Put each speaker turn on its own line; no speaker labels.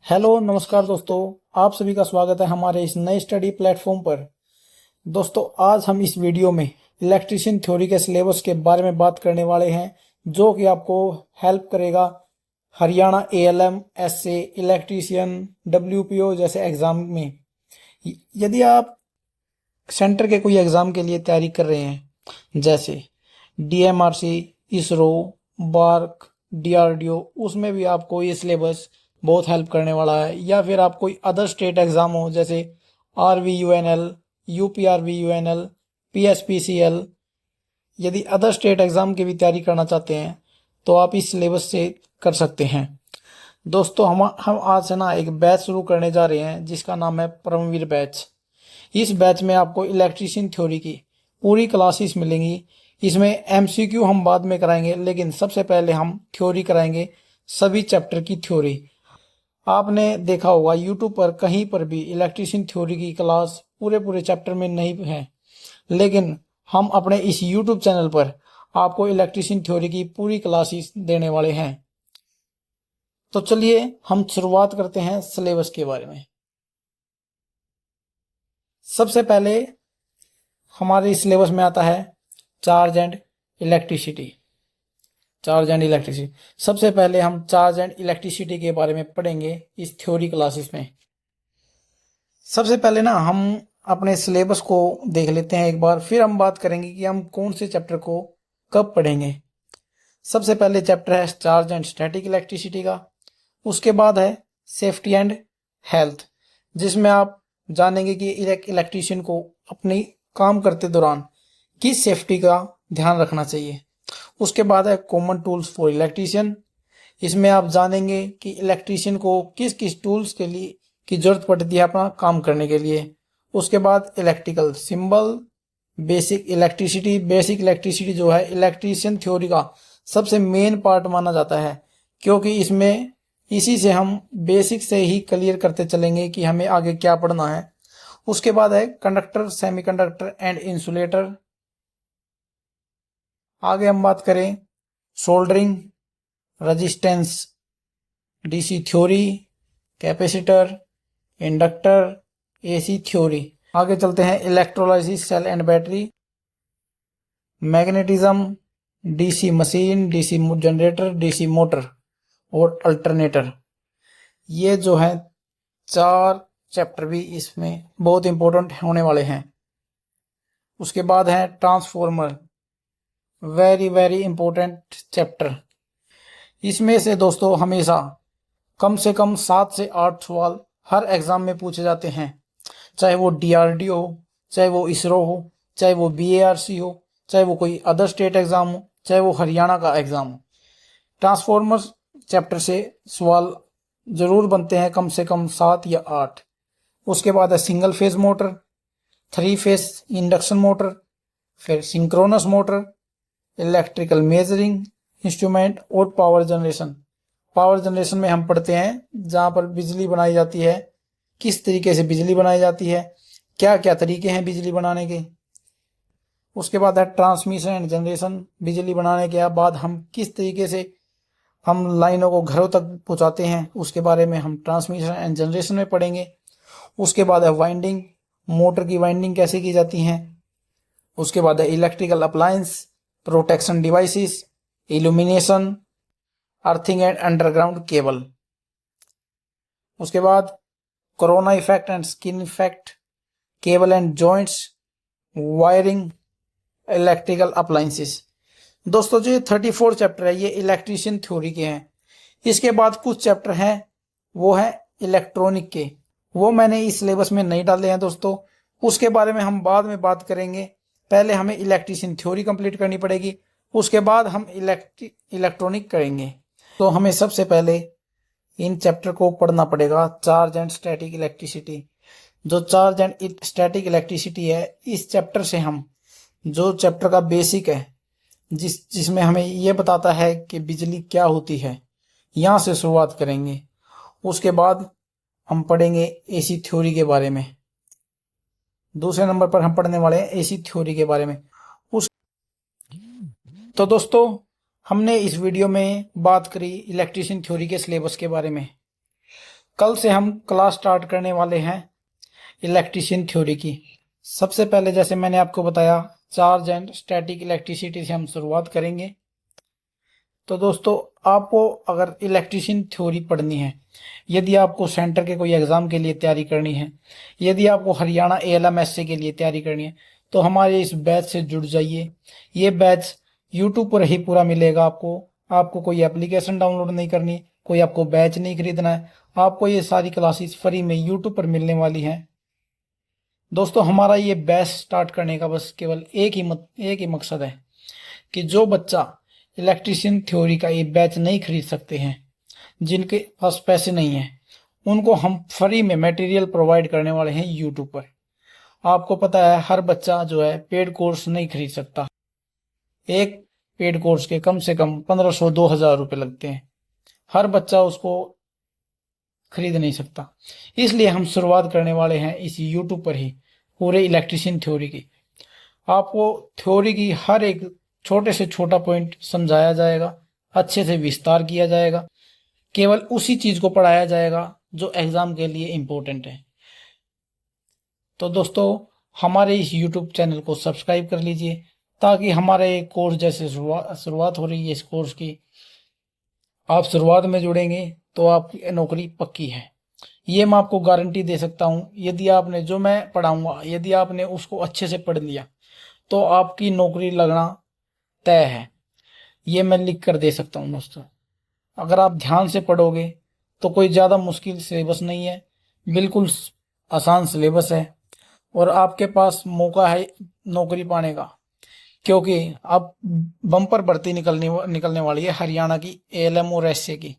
Hello नमस्कार दोस्तों। आप सभी का स्वागत है हमारे इस नए स्टडी प्लेटफॉर्म पर। दोस्तों आज हम इस वीडियो में इलेक्ट्रीशियन थ्योरी के सिलेबस के बारे में बात करने वाले हैं, जो कि आपको हेल्प करेगा Haryana ALM, SA, electrician, WPO जैसे एग्ज़ाम में। यदि आप सेंटर के कोई एग्ज़ाम के लिए तैयारी कर रहे हैं, जैसे डीएमआरसी, इसरो, बार्क, डीआरडीओ, उसमें भी आपको ये सिलेबस बहुत हेल्प करने वाला है। या फिर आप कोई अदर स्टेट एग्ज़ाम हो, जैसे आरवीयूएनएल, यूपीआरवीयूएनएल, पीएसपीसीएल, यदि अदर स्टेट एग्ज़ाम की भी तैयारी करना चाहते हैं तो आप इस सिलेबस से कर सकते हैं। दोस्तों हम आज से ना एक बैच शुरू करने जा रहे हैं जिसका नाम है परमवीर बैच। इस बैच में आपको इलेक्ट्रीशियन थ्योरी की पूरी क्लासेस मिलेंगी। इसमें एमसीक्यू हम बाद में कराएंगे, लेकिन सबसे पहले हम थ्योरी कराएंगे, सभी चैप्टर की थ्योरी। आपने देखा होगा यूट्यूब पर कहीं पर भी इलेक्ट्रीशियन थ्योरी की क्लास पूरे पूरे चैप्टर में नहीं है, लेकिन हम अपने इस यूट्यूब चैनल पर आपको इलेक्ट्रीशियन थ्योरी की पूरी क्लासेस देने वाले हैं। तो चलिए हम शुरुआत करते हैं सिलेबस के बारे में। सबसे पहले हमारे सिलेबस में आता है charge and electricity. Charge and electricity, सबसे पहले हम चार्ज एंड इलेक्ट्रिसिटी के बारे में पढ़ेंगे इस थ्योरी क्लासेस में। सबसे पहले ना हम अपने सिलेबस को देख लेते हैं एक बार, फिर हम बात करेंगे कि हम कौन से चैप्टर को कब पढ़ेंगे। सबसे पहले चैप्टर है चार्ज एंड स्टैटिक इलेक्ट्रिसिटी का। उसके बाद है सेफ्टी एंड हेल्थ, जिसमें आप जानेंगे कि इलेक्ट्रिशियन को अपनी काम करते दौरान किस सेफ्टी का ध्यान रखना चाहिए। उसके बाद है कॉमन टूल्स फॉर इलेक्ट्रिशियन। इसमें आप जानेंगे कि इलेक्ट्रिशियन को किस किस टूल्स के लिए की जरूरत पड़ती है अपना काम करने के लिए। उसके बाद electrical symbol, basic electricity. Basic electricity जो है इलेक्ट्रिशियन थ्योरी का सबसे मेन पार्ट माना जाता है, क्योंकि इसमें इसी से हम बेसिक से ही क्लियर करते चलेंगे कि हमें आगे क्या पढ़ना है। उसके बाद है कंडक्टर, सेमीकंडक्टर एंड इंसुलेटर। आगे हम बात करें soldering, resistance, DC theory, capacitor, inductor, AC theory. आगे चलते हैं electrolysis, cell and battery, magnetism, DC machine, DC generator, DC motor और अल्टरनेटर। ये जो है चार चैप्टर भी इसमें बहुत इंपॉर्टेंट होने वाले हैं। उसके बाद है transformer, very very important chapter. इसमें से दोस्तों हमेशा कम से कम 7 से 8 सवाल हर एग्जाम में पूछे जाते हैं, चाहे वो डीआरडीओ हो, चाहे वो इसरो हो, चाहे वो बीएआरसी हो, चाहे वो कोई अदर स्टेट एग्जाम हो, चाहे वो हरियाणा का एग्जाम हो। ट्रांसफॉर्मर चैप्टर से सवाल जरूर बनते हैं, कम से कम 7 या 8। उसके बाद है single phase motor, 3 phase induction motor, फिर synchronous motor, electrical measuring instrument और पावर जनरेशन। पावर जनरेशन में हम पढ़ते हैं जहाँ पर बिजली बनाई जाती है, किस तरीके से बिजली बनाई जाती है, क्या क्या तरीके हैं बिजली बनाने के। उसके बाद है ट्रांसमिशन एंड जनरेशन, बिजली बनाने के बाद हम किस तरीके से हम लाइनों को घरों तक पहुंचाते हैं, उसके बारे में हम ट्रांसमिशन एंड जनरेशन में पढ़ेंगे। उसके बाद है वाइंडिंग, मोटर की वाइंडिंग कैसे की जाती है। उसके बाद है electrical appliance, protection devices, illumination, earthing and underground cable. उसके बाद corona effect and skin effect, cable and joints, wiring, electrical appliances. दोस्तों जो ये 34 चैप्टर है ये इलेक्ट्रिशियन थ्योरी के हैं। इसके बाद कुछ चैप्टर हैं वो है इलेक्ट्रॉनिक के, वो मैंने इस सिलेबस में नहीं डाले हैं दोस्तों, उसके बारे में हम बाद में बात करेंगे। पहले हमें इलेक्ट्रिशियन थ्योरी कंप्लीट करनी पड़ेगी, उसके बाद हम इलेक्ट्रॉनिक करेंगे। तो हमें सबसे पहले इन चैप्टर को पढ़ना पड़ेगा, चार्ज एंड स्टैटिक इलेक्ट्रिसिटी। जो चार्ज एंड स्टैटिक इलेक्ट्रिसिटी है, इस चैप्टर से हम जो चैप्टर का बेसिक है, जिसमें हमें यह बताता है कि बिजली क्या होती है, यहाँ से शुरुआत करेंगे। उसके बाद हम पढ़ेंगे एसी थ्योरी के बारे में। दूसरे नंबर पर हम पढ़ने वाले हैं एसी थ्योरी के बारे में। उस तो दोस्तों हमने इस वीडियो में बात करी इलेक्ट्रिशियन थ्योरी के सिलेबस के बारे में। कल से हम क्लास स्टार्ट करने वाले हैं इलेक्ट्रीशियन थ्योरी की। सबसे पहले जैसे मैंने आपको बताया, चार्ज एंड स्टैटिक इलेक्ट्रिसिटी से हम शुरुआत करेंगे। तो दोस्तों, आपको अगर इलेक्ट्रीशियन थ्योरी पढ़नी है, यदि आपको सेंटर के कोई एग्ज़ाम के लिए तैयारी करनी है, यदि आपको हरियाणा ALMSC के लिए तैयारी करनी है, तो हमारे इस बैच से जुड़ जाइए। ये बैच यूट्यूब पर ही पूरा मिलेगा आपको कोई एप्लीकेशन डाउनलोड नहीं करनी, कोई आपको बैच नहीं खरीदना है। आपको ये सारी क्लासेस फ्री में यूट्यूब पर मिलने वाली हैं। दोस्तों, हमारा ये बैच स्टार्ट करने का बस केवल एक ही मकसद है कि जो बच्चा इलेक्ट्रीशियन थ्योरी का ये बैच नहीं खरीद सकते हैं, जिनके पास पैसे नहीं हैं, उनको हम फ्री में मटेरियल प्रोवाइड करने वाले हैं यूट्यूब पर। आपको पता है, हर बच्चा जो है पेड कोर्स नहीं खरीद सकता। एक पेड कोर्स के कम से कम 1500-2000 रुपये लगते हैं। हर बच्चा उसको खरीद नहीं सकता। इसलिए हम शुरुआत करने वाले हैं इस यूट्यूब पर ही पूरे इलेक्ट्रीशियन थ्योरी की। आपको थ्योरी की हर एक छोटे से छोटा पॉइंट समझाया जाएगा, अच्छे से विस्तार किया जाएगा। केवल उसी चीज़ को पढ़ाया जाएगा जो एग्ज़ाम के लिए इम्पोर्टेंट है। तो दोस्तों, हमारे इस यूट्यूब चैनल को सब्सक्राइब कर लीजिए, ताकि हमारा ये कोर्स जैसे शुरुआत हो रही है इस कोर्स की, आप शुरुआत में जुड़ेंगे तो आपकी नौकरी पक्की है। ये मैं आपको गारंटी दे सकता हूँ। यदि आपने जो मैं पढ़ाऊँगा, यदि आपने उसको अच्छे से पढ़ लिया, तो आपकी नौकरी लगना तय है। ये मैं लिख कर दे सकता हूँ दोस्तों। अगर आप ध्यान से पढ़ोगे तो कोई ज़्यादा मुश्किल सिलेबस नहीं है, बिल्कुल आसान सिलेबस है, और आपके पास मौका है नौकरी पाने का। क्योंकि अब बम्पर भर्ती निकलने वाली है हरियाणा की ALM और SA की।